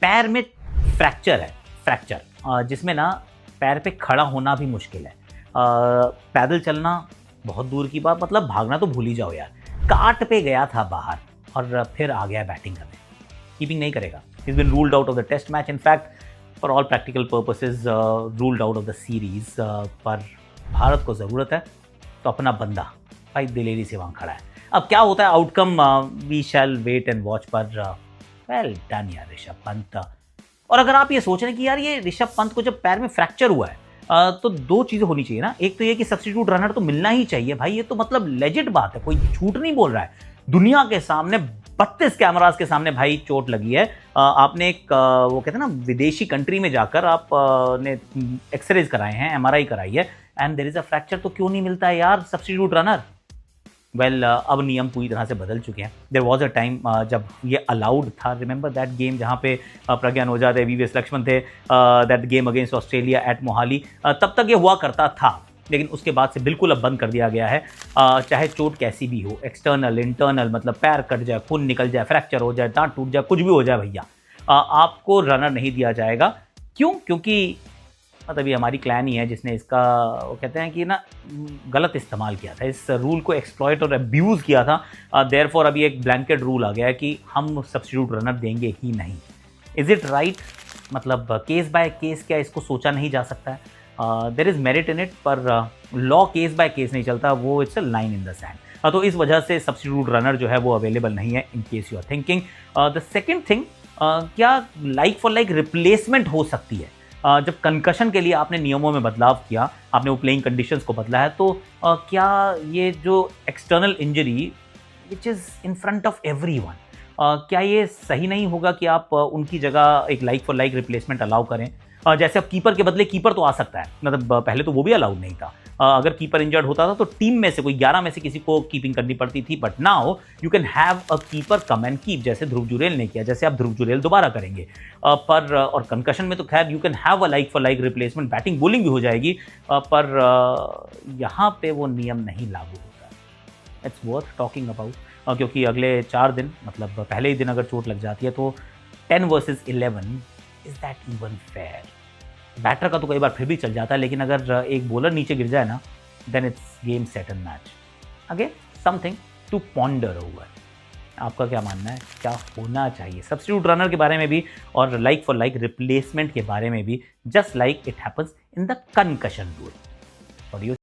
पैर में फ्रैक्चर है, जिसमें ना पैर पे खड़ा होना भी मुश्किल है, पैदल चलना बहुत दूर की बात, मतलब भागना तो भूल ही जाओ यार। काट पे गया था बाहर और फिर आ गया बैटिंग करने, कीपिंग नहीं करेगा। He's been ruled out of the test match, in fact for all practical purposes ruled out of the series, पर भारत को ज़रूरत है तो अपना बंदा भाई दिलेरी से वहाँ खड़ा है। अब क्या होता है outcome, we shall wait and watch, पर वेल डन यार ऋषभ पंत। और अगर आप ये सोच रहे हैं कि यार ये ऋषभ पंत को जब पैर में फ्रैक्चर हुआ है तो दो चीज़ें होनी चाहिए ना, एक तो ये कि सब्स्टिट्यूट रनर तो मिलना ही चाहिए भाई, ये तो मतलब लेजिट बात है, कोई झूठ नहीं बोल रहा है। दुनिया के सामने 32 कैमरास के सामने भाई चोट लगी है, आपने एक वो कहते हैं ना विदेशी कंट्री में जाकर आप ने एक्सरेज कराए हैं, एमआरआई कराई है, and there is a fracture, तो क्यों नहीं मिलता है यार सब्स्टिट्यूट रनर। वेल अब नियम पूरी तरह से बदल चुके हैं। देयर वाज अ टाइम जब ये अलाउड था, रिमेंबर दैट गेम जहाँ पे प्रज्ञान ओझा थे, वीवीएस लक्ष्मण थे, that game against Australia at Mohali, तब तक ये हुआ करता था, लेकिन उसके बाद से बिल्कुल अब बंद कर दिया गया है। चाहे चोट कैसी भी हो, एक्सटर्नल इंटरनल, मतलब पैर कट जाए, खून निकल जाए, फ्रैक्चर हो जाए, दांत टूट जाए, कुछ भी हो जाए भैया, आपको रनर नहीं दिया जाएगा। क्यों? क्योंकि मतलब ये हमारी क्लैन ही है जिसने इसका वो कहते हैं कि ना गलत इस्तेमाल किया था, इस रूल को एक्सप्लॉइट और अब्यूज़ किया था। देयरफॉर अभी एक ब्लैंकेट रूल आ गया है कि हम सब्स्टिट्यूट रनर देंगे ही नहीं। Is it right? मतलब केस बाय केस क्या इसको सोचा नहीं जा सकता है? There is merit in it, पर लॉ केस बाय केस नहीं चलता, वो it's a line in the sand. तो इस वजह से सब्स्टिट्यूट रनर जो है वो अवेलेबल नहीं है, in case you are thinking. The second thing, क्या लाइक फॉर लाइक रिप्लेसमेंट हो सकती है? जब कंकशन के लिए आपने नियमों में बदलाव किया, आपने वो प्लेइंग कंडीशंस को बदला है, तो क्या ये जो external injury which is in front of everyone, क्या ये सही नहीं होगा कि आप उनकी जगह एक like for like replacement allow करें? जैसे अब कीपर के बदले कीपर तो आ सकता है, मतलब पहले तो वो भी अलाउड नहीं था। अगर कीपर इंजर्ड होता था तो टीम में से कोई 11 में से किसी को कीपिंग करनी पड़ती थी, but now you can have a keeper come and keep, जैसे ध्रुव जुरेल ने किया, जैसे आप ध्रुव जुरेल दोबारा करेंगे। पर और कंकशन में तो खैर you can have a like for like replacement, batting bowling भी हो जाएगी, पर यहाँ पे वो नियम नहीं लागू होता है। इट्स वर्थ टॉकिंग अबाउट, क्योंकि अगले 4 दिन, मतलब पहले ही दिन अगर चोट लग जाती है तो 10 versus 11, is that even fair? Batter का तो कई बार फिर भी चल जाता है, लेकिन अगर एक बॉलर नीचे गिर जाए ना, then it's game set and match. Again something to ponder over. आपका क्या मानना है, क्या होना चाहिए सब्स्टिट्यूट रनर के बारे में भी और लाइक फॉर लाइक रिप्लेसमेंट के बारे में भी, just like it happens in the concussion rule?